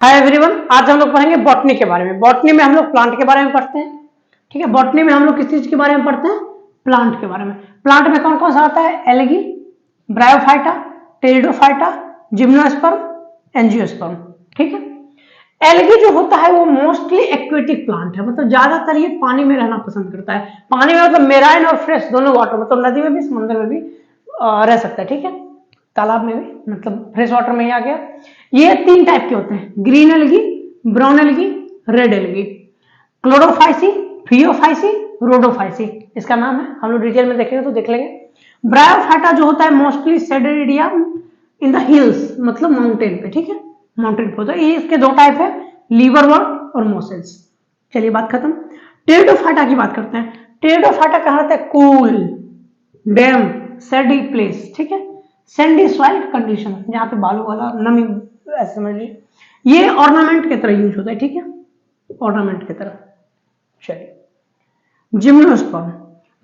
Hi everyone, आज हम लोग पढ़ेंगे बॉटनी के बारे में। बॉटनी में हम लोग प्लांट के बारे में पढ़ते हैं। ठीक है, बॉटनी में हम लोग किस चीज के बारे में पढ़ते हैं? प्लांट के बारे में। प्लांट में कौन कौन सा आता है? Algae, bryophyta, pteridophyta, gymnosperm, angiosperm. ठीक है, एल्गी जो होता है वो मोस्टली एक्वेटिक प्लांट है, मतलब ज्यादातर ये पानी में रहना पसंद करता है। पानी में मतलब मेराइन और फ्रेश दोनों वाटर, मतलब नदी में भी समुद्र में भी रह सकता है। ठीक है, तालाब में भी, मतलब फ्रेश वाटर में ही आ गया। ये तीन टाइप के होते हैं: green algae, brown algae, red algae. Chlorophyceae, Phaeophyceae, Rhodophyceae इसका नाम है। हम लोग डिटेल में देखेंगे तो देख लेंगे। ब्रायोफाइटा जो होता है मोस्टली सेडेडिया इन द हिल्स, मतलब माउंटेन पे। ठीक है, माउंटेन पे होता है। ये इसके दो टाइप है, लीवरवर्म और मोसेल्स। चलिए बात खत्म। टेरिडोफाइटा की बात करते हैं। टेरिडोफाइटा कहा जाता है कूल, डैम, सैडी प्लेस। ठीक है, सैंडी सॉइल कंडीशन, जहां पे बालू वाला नमी, ऐसे समझ लीजिए। ये ऑर्नामेंट की तरह यूज होता है। ठीक है, ऑर्नामेंट की तरह। चलिए, जिम्नोस्पर्म।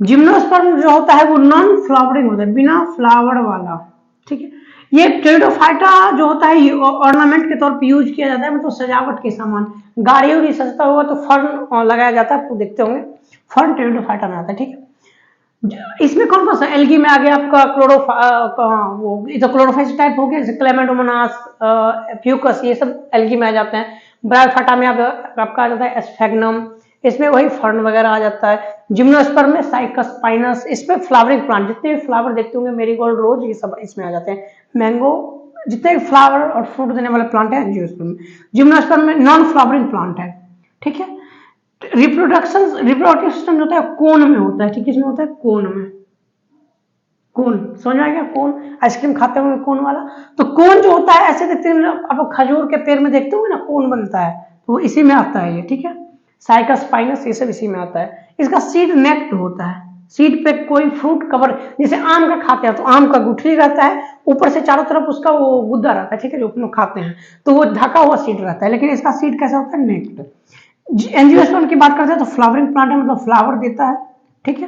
जिम्नोस्पर्म जो होता है वो नॉन फ्लावरिंग होता है, बिना फ्लावर वाला। ठीक है, ये टेरिडोफाइटा जो होता है ऑर्नामेंट के तौर पे यूज किया जाता है, मतलब सजावट के सामान। गाड़ी उड़ी सजता होगा तो फर्न लगाया जाता है, आपको देखते होंगे, फर्न टेरिडोफाइटा में आता है। ठीक है, इसमें कौन कौन सा? एल्गी में आ गया आपका वो तो क्लोरोफाइस टाइप हो गया, जैसे क्लेमेडोमोनास, फ्यूकस, ये सब एल्गी में आ जाते हैं। ब्रायोफाइटा में आपका आ जाता है एस्फेगनम, इसमें वही फर्न वगैरह आ जाता है। जिम्नोस्पर्म में साइकस पाइनस, इसमें फ्लावरिंग प्लांट, जितने भी फ्लावर देखते होंगे, मेरीगोल्ड, रोज, ये सब इसमें आ जाते हैं। मैंगो, जितने भी फ्लावर और फ्रूट देने वाले प्लांट है एंजियोस्पर्म में। जिम्नोस्पर्म में नॉन फ्लावरिंग प्लांट है। ठीक है, रिप्रोडक्टिव सिस्टम जो होता है कोन में होता है। ठीक है, इसमें होता है कोन में। कोन समझ में आ गया? कोन, आइसक्रीम खाते होंगे कोन वाला। तो कोन जो होता है ऐसे देखते हैं आप, खजूर के पेड़ में देखते होंगे ना, कोन बनता है, तो वो इसी में आता है ये। ठीक है, साइकस पाइनस, ये सब इसी में आता है। इसका सीड नेक्ट होता है, सीड पे कोई फ्रूट कवर, जैसे आम का खाते हैं तो आम का गुठली रहता है, ऊपर से चारों तरफ उसका वो गुद्दा रहता है। ठीक है, जो हम लोग खाते हैं तो वो ढका हुआ सीड रहता है, लेकिन इसका सीड कैसा होता है? नेक्ट। एंजियोस्पर्म की बात करते हैं तो फ्लावरिंग प्लांट है, मतलब फ्लावर देता है। ठीक है,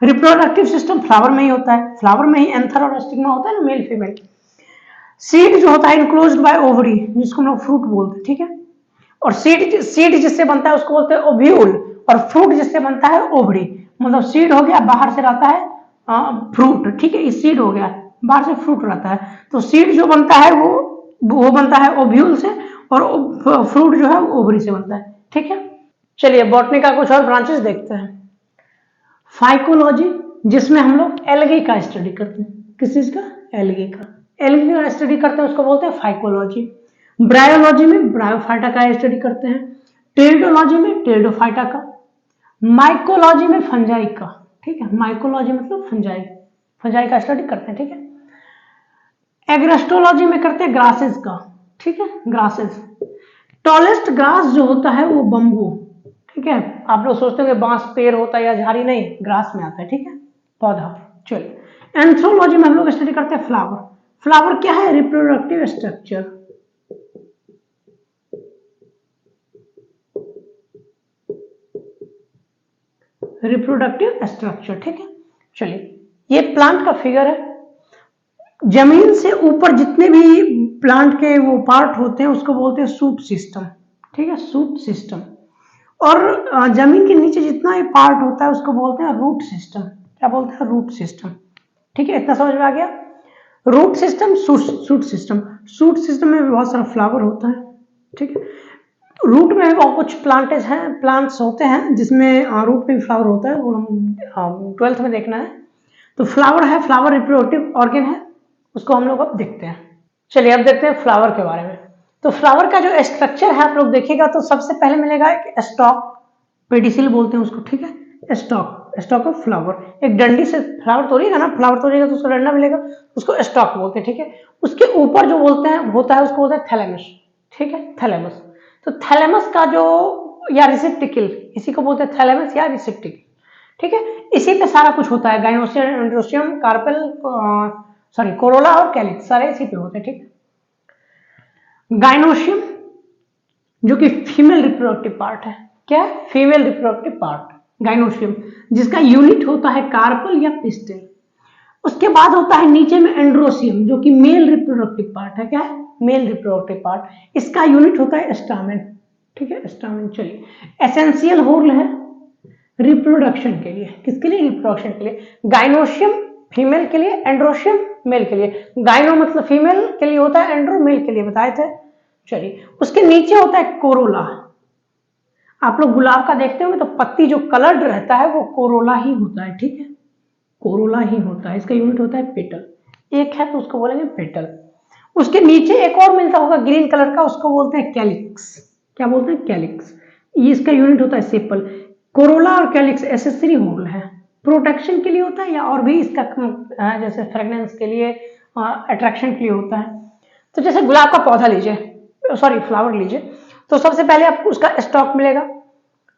रिप्रोडक्टिव सिस्टम फ्लावर में ही होता है, फ्लावर में ही एंथर और स्टिग्मा होता है ना, मेल फीमेल। सीड जो होता है इनक्लोज्ड बाय ओवरी, जिसको हम लोग फ्रूट बोलते हैं। ठीक है, और सीड जिससे बनता है उसको बोलते हैं ओव्यूल, और फ्रूट जिससे बनता है ओवरी। मतलब सीड हो गया, बाहर से रहता है फ्रूट। ठीक है, सीड हो गया, बाहर से फ्रूट रहता है। तो सीड जो बनता है वो बनता है ओव्यूल से, और फ्रूट जो है वो ओवरी से बनता है। ठीक है, चलिए बॉटनी का कुछ और ब्रांचेस देखते हैं। फाइकोलॉजी, जिसमें हम लोग एल्गी का स्टडी करते हैं। किस चीज का? एल्गी का। एल्गी का स्टडी करते हैं उसको बोलते हैं फाइकोलॉजी। ब्रायोलॉजी में ब्रायोफाइटा का स्टडी करते हैं। टेरिडोलॉजी में टेरिडोफाइटा का। माइकोलॉजी में फंजाई का। ठीक है, माइकोलॉजी मतलब फंजाई, फंजाई का स्टडी करते हैं। ठीक है, एग्रेस्टोलॉजी में करते हैं ग्रासेस का। ठीक है, ग्रासेस। टॉलेस्ट ग्रास जो होता है वो बम्बू। ठीक है, आप लोग सोचते होंगे बांस पेड़ होता है या झाड़ी, नहीं, ग्रास में आता है। ठीक है, पौधा। चलिए, एंथ्रोलॉजी में हम लोग स्टडी करते हैं फ्लावर। फ्लावर क्या है? Reproductive structure. Reproductive structure. ठीक है, चलिए, ये प्लांट का फिगर है। जमीन से ऊपर जितने भी प्लांट के वो पार्ट होते हैं उसको बोलते हैं सूट सिस्टम। ठीक है, सूट सिस्टम। और जमीन के नीचे जितना भी पार्ट होता है उसको बोलते हैं रूट सिस्टम। क्या बोलते हैं? Root system. ठीक है, इतना समझ में आ गया? Root system, suit system. Suit system में बहुत सारा फ्लावर होता है। ठीक है, रूट में भी कुछ प्लांटेज हैं, प्लांट्स होते हैं जिसमें रूट में भी फ्लावर होता है, वो हम 12th में देखना है। तो फ्लावर है, फ्लावर रिप्रोडक्टिव ऑर्गन है, उसको हम लोग अब देखते हैं। चलिए अब देखते हैं फ्लावर के बारे में। तो फ्लावर का जो स्ट्रक्चर है आप लोग देखिएगा तो सबसे पहले मिलेगा एक स्टॉक, पेडिसिल बोलते हैं उसको। ठीक है, स्टॉक, स्टॉक ऑफ फ्लावर। एक डंडी से फ्लावर तोड़िएगा ना, फ्लावर तोड़िएगा तो उसका डंडा मिलेगा, उसको स्टॉक बोलते हैं। ठीक है, उसके ऊपर जो बोलते हैं होता है उसको बोलते हैं थैलेमस। ठीक है, थैलेमस। तो थैलेमस का जो, या रिसेप्टिकल, इसी को बोलते हैं थैलेमस या रिसेप्टिकल। ठीक है, इसी पे सारा कुछ होता है, gynoecium, androecium, carpel, sorry Corolla और कैलिक्स, सारे इसी पे होते हैं। ठीक, गाइनोसियम जो कि फीमेल रिप्रोडक्टिव पार्ट है। क्या? फीमेल रिप्रोडक्टिव पार्ट, गाइनोसियम, जिसका यूनिट होता है कार्पल या पिस्टिल। उसके बाद होता है नीचे में एंड्रोसियम जो कि मेल रिप्रोडक्टिव पार्ट है। क्या है? Male reproductive part. इसका यूनिट होता है स्टामेन, ठीक है, स्टामेन। चलिए, एसेंशियल होल है रिप्रोडक्शन के लिए। किसके लिए? रिप्रोडक्शन के लिए। गाइनोशियम फीमेल के लिए, एंड्रोशियम मेल के लिए। गाइनो मतलब फीमेल के लिए होता है, एंड्रो मेल के लिए बताए थे। चलिए, उसके नीचे होता है कोरोला। आप लोग गुलाब का देखते होंगे तो पत्ती जो कलर्ड रहता है वो कोरोला ही होता है, ठीक है, कोरोला ही होता है। इसका यूनिट होता है पेटल। एक है तो उसको बोलेंगे पेटल। उसके नीचे एक और मिलता होगा ग्रीन कलर का, उसको बोलते हैं कैलिक्स। क्या बोलते हैं? कैलिक्स। ये इसका यूनिट होता है सेपल। कोरोला और कैलिक्स एसेसरी होल है, प्रोटेक्शन के लिए होता है या और भी इसका जैसे फ्रेग्रेंस के लिए, अट्रैक्शन के लिए होता है। तो जैसे गुलाब का पौधा लीजिए, सॉरी फ्लावर लीजिए, तो सबसे पहले आपको उसका स्टॉक मिलेगा।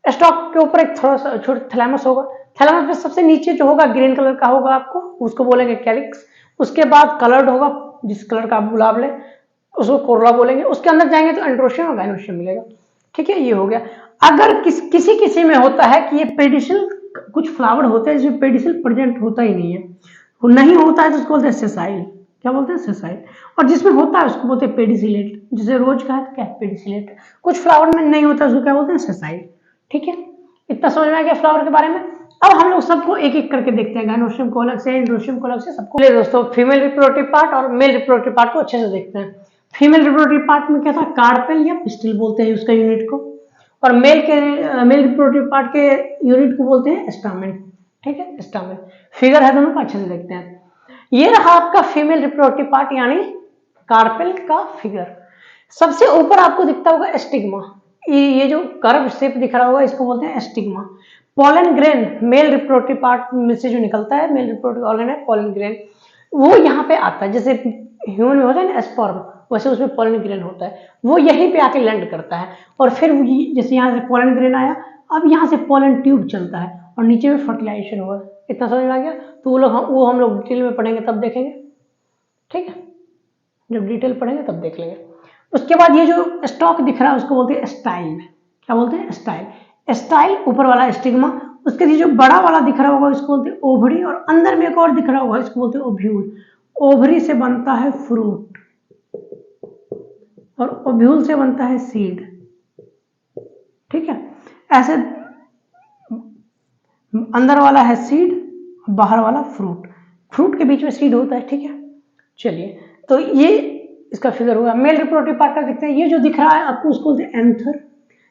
स्टॉक के ऊपर एक थोड़ा सा छोटा थैलेमस होगा। थैलेमस में सबसे नीचे जो होगा ग्रीन कलर का होगा आपको, उसको बोलेंगे कैलिक्स। उसके बाद कलर्ड होगा, जिस कलर का आप गुलाब ले उसको कोरोला बोलेंगे। उसके अंदर जाएंगे तो एंड्रोशियम और गाइनोशियम मिलेगा, ठीक है, ये हो गया। अगर किसी किसी में होता है कि ये पेडिसल, कुछ फ्लावर होते हैं जिसमें पेडिसल प्रेजेंट होता ही नहीं है, वो नहीं होता है तो उसको बोलते हैं सेसाइल। क्या बोलते हैं? सेसाइल। और जिसमें होता है उसको बोलते हैं पेडिसिलेट। जैसे रोज का है तो क्या है? पेडिसिलेट। कुछ फ्लावर में नहीं होता उसको क्या बोलते हैं? सेसाइल, ठीक है। इतना समझ में आ गया फ्लावर के बारे में। अब हम लोग सबको एक एक करके देखते हैं, गाइनोशियम को अलग से, एंड्रोशियम को अलग से, सबको। दोस्तों, फीमेल रिप्रोडक्टिव पार्ट और मेल रिप्रोडक्टिव पार्ट को अच्छे से देखते हैं। फीमेल रिप्रोडक्टिव पार्ट में क्या था? कार्पेल या पिस्टिल बोलते हैं उसका यूनिट को। और मेल रिप्रोडक्टिव पार्ट के यूनिट को बोलते हैं स्टामेन, ठीक है, स्टामेन। फिगर है दोनों का, अच्छे से देखते हैं। ये रहा आपका फीमेल रिप्रोडक्टिव पार्ट यानी कार्पेल का फिगर। सबसे ऊपर आपको दिखता होगा स्टिग्मा। ये जो कर्व शेप दिख रहा होगा इसको बोलते हैं stigma. Pollen grain male reproductive part में से जो निकलता है, मेल रिप्रोडक्टिव ऑर्गन है पोलन ग्रेन, वो यहाँ पे आता है। जैसे ह्यूमन में होता है ना स्पर्म, वैसे उसमें पोलन ग्रेन होता है, वो यहीं पे आके लैंड करता है। और फिर जैसे यहाँ से पोलन ग्रेन आया, अब यहाँ से पोलन ट्यूब चलता है और नीचे में फर्टिलाइजेशन होगा। इतना समझ में आ गया? तो वो हम लोग डिटेल में पढ़ेंगे तब देखेंगे, ठीक है, जब डिटेल पढ़ेंगे तब देख लेंगे। उसके बाद ये जो स्टॉक दिख रहा है उसको बोलते हैं स्टाइल। क्या बोलते हैं? स्टाइल। स्टाइल ऊपर वाला स्टिग्मा। उसके ये जो बड़ा वाला दिख रहा होगा इसको बोलते हैं ओवरी, और अंदर में एक और दिख रहा होगा इसको बोलते हैं ओव्यूल। ओवरी से बनता है फ्रूट और ओव्यूल से बनता है सीड, ठीक है। ऐसे अंदर वाला है सीड, बाहर वाला फ्रूट, फ्रूट के बीच में सीड होता है, ठीक है। चलिए, तो ये इसका फिगर होगा। मेल रिप्रोडक्टिव पार्ट का देखते हैं। ये जो दिख रहा है आपको उसको बोलते हैं एंथर।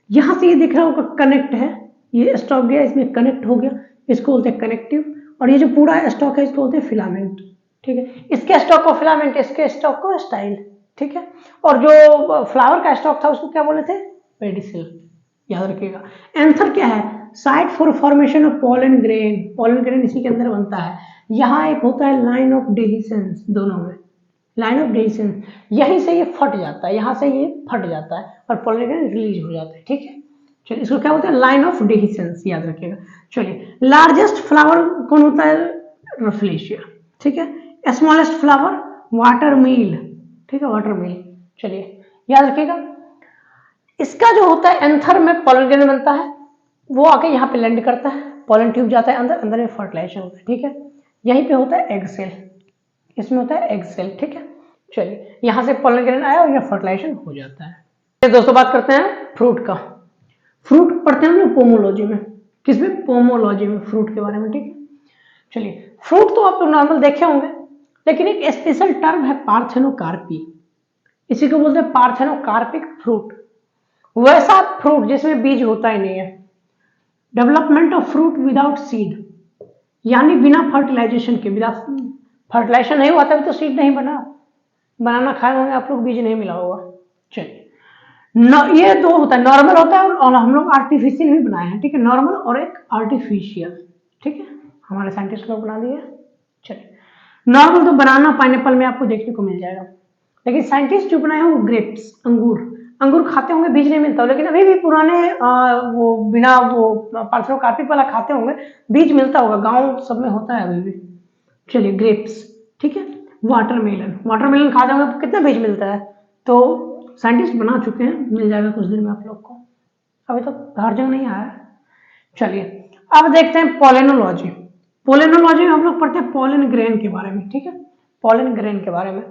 यहां से ये दिख रहा होगा कनेक्ट है, ये स्टॉक गया इसमें कनेक्ट हो गया, इसको बोलते हैं कनेक्टिव। और ये जो पूरा स्टॉक है इसको बोलते हैं फिलामेंट, ठीक है। इसके स्टॉक को फिलामेंट, इसके स्टॉक को स्टाइल, ठीक है। और जो फ्लावर का स्टॉक था उसको क्या बोले थे? पेडिसिल, याद रखिएगा। एंथर क्या है? Site for formation of pollen grain. Pollen grain इसी के अंदर बनता है। यहाँ एक होता है लाइन ऑफ डेहिसेंस, दोनों में लाइन ऑफ डेहिसेंस, यहीं से ये फट जाता है, यहाँ से ये फट जाता है और पोलन ग्रेन रिलीज हो जाता है, ठीक है। चलिए, इसको क्या बोलते हैं? लाइन ऑफ डेहिसेंस, याद रखिएगा। चलिए, लार्जेस्ट फ्लावर कौन होता है? रफलेशिया, ठीक है। स्मॉलेस्ट फ्लावर वाटर मील, ठीक है, वाटर मील। चलिए, याद रखिएगा। इसका जो होता है एंथर में पोलन ग्रेन बनता है, वो आके यहाँ पे लैंड करता है, पोलन ट्यूब जाता है अंदर, अंदर में फर्टिलाइजेशन होता है, ठीक है। यहीं पे होता है एग सेल, इसमें होता है एग सेल, ठीक है। चलिए, यहाँ से पोलन ग्रेन आया और यहाँ फर्टिलाइजेशन हो जाता है। दोस्तों, बात करते हैं फ्रूट का। फ्रूट पढ़ते हैं हम लोग पोमोलॉजी में। किसमें? पोमोलॉजी में, फ्रूट के बारे में, ठीक है। चलिए, फ्रूट तो आप लोग नॉर्मल देखे होंगे, लेकिन एक स्पेशल टर्म है पार्थेनोकार्पी। इसी को बोलते हैं पार्थेनोकार्पिक फ्रूट। वैसा फ्रूट जिसमें बीज होता ही नहीं है। Development of fruit without seed, यानी बिना फर्टिलाइजेशन के, बिना फर्टिलाइजेशन नहीं हुआ तभी तो सीड नहीं बना। बनाना खाए होंगे आप लोग, बीज नहीं मिला होगा। चलिए, ये दो होता है, नॉर्मल होता है और हम लोग आर्टिफिशियल भी बनाए हैं, ठीक है, नॉर्मल और एक आर्टिफिशियल, ठीक है, हमारे साइंटिस्ट लोग बना दिए। चलिए, नॉर्मल तो बनाना पाइनएप्पल में आपको देखने को मिल जाएगा, लेकिन साइंटिस्ट जो बनाए हैं वो ग्रेप्स, अंगूर। अंगूर खाते होंगे, बीज नहीं मिलता, लेकिन अभी भी पुराने वो बिना वो पार्थेनोकार्पिक वाला खाते होंगे, बीज मिलता होगा, गांव सब में होता है अभी भी। चलिए, ग्रेप्स, ठीक है। वाटरमेलन, वाटरमेलन खाते होंगे, कितना बीज मिलता है, तो साइंटिस्ट बना चुके हैं, मिल जाएगा कुछ दिन में आप लोग को, अभी तो हर जगह नहीं आया। चलिए, अब देखते हैं पोलेनोलॉजी। पोलेनोलॉजी में हम लोग पढ़ते हैं पोलन ग्रेन के बारे में, ठीक है, पोलन ग्रेन के बारे में।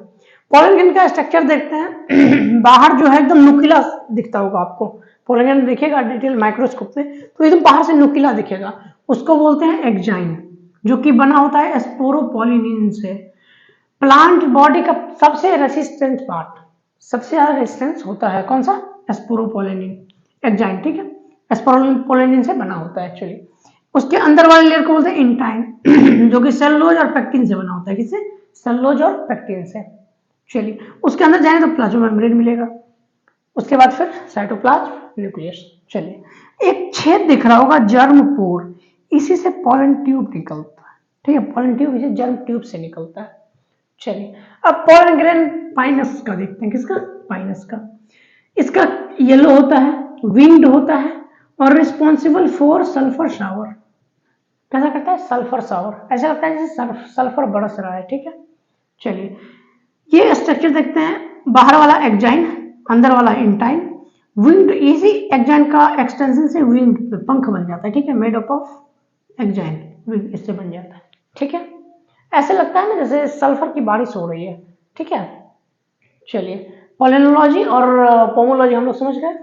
पोलन ग्रेन का स्ट्रक्चर देखते हैं। बाहर जो है एकदम नुकीला दिखता होगा आपको, पोलन ग्रेन देखिएगा डिटेल माइक्रोस्कोप में तो एकदम बाहर से नुकीला दिखेगा, उसको बोलते हैं एक्जाइन, जो कि बना होता है स्पोरोपोलिनिन से। प्लांट बॉडी का सबसे रेसिस्टेंट पार्ट, सबसे ज्यादा रेसिस्टेंस होता है कौन सा, स्पोरोपोलिनिन, एक्जाइन, ठीक है, स्पोरोपोलिनिन से बना होता है एक्चुअली। उसके अंदर वाले लेयर को बोलते हैं इंटाइन, जो कि सेलुलोज और पेक्टिन से बना होता है, किससे, सेलुलोज और पेक्टिन से। चलिए उसके अंदर जाएंगे तो प्लाज्मा मेम्ब्रेन मिलेगा, उसके बाद फिर साइटोप्लाज्म, न्यूक्लियस। चलिए एक छेद दिख रहा होगा जर्म पोर, इसी से पॉलन ट्यूब निकलता है, ठीक है, पॉलन ट्यूब इसे जर्म ट्यूब से निकलता है। चलिए अब पोलन ग्रेन पाइनस का देखते हैं, किसका, पाइनस का। इसका येलो होता है, विंग्ड होता है और रिस्पॉन्सिबल फॉर सल्फर शावर। कैसा करता है, सल्फर शावर, ऐसा लगता है जैसे सल्फर बरस रहा है, ठीक है। चलिए ये स्ट्रक्चर देखते हैं, बाहर वाला एक्जाइन, अंदर वाला इंटाइन, विंग्ड, इसी एक्जाइन का एक्सटेंशन से विंग, पंख बन जाता है, ठीक है, made up of exine, wing इससे बन जाता है, ठीक है। ऐसे लगता है ना जैसे सल्फर की बारिश हो रही है, ठीक है। चलिए पोलिनोलॉजी और पोमोलॉजी हम लोग समझ गए।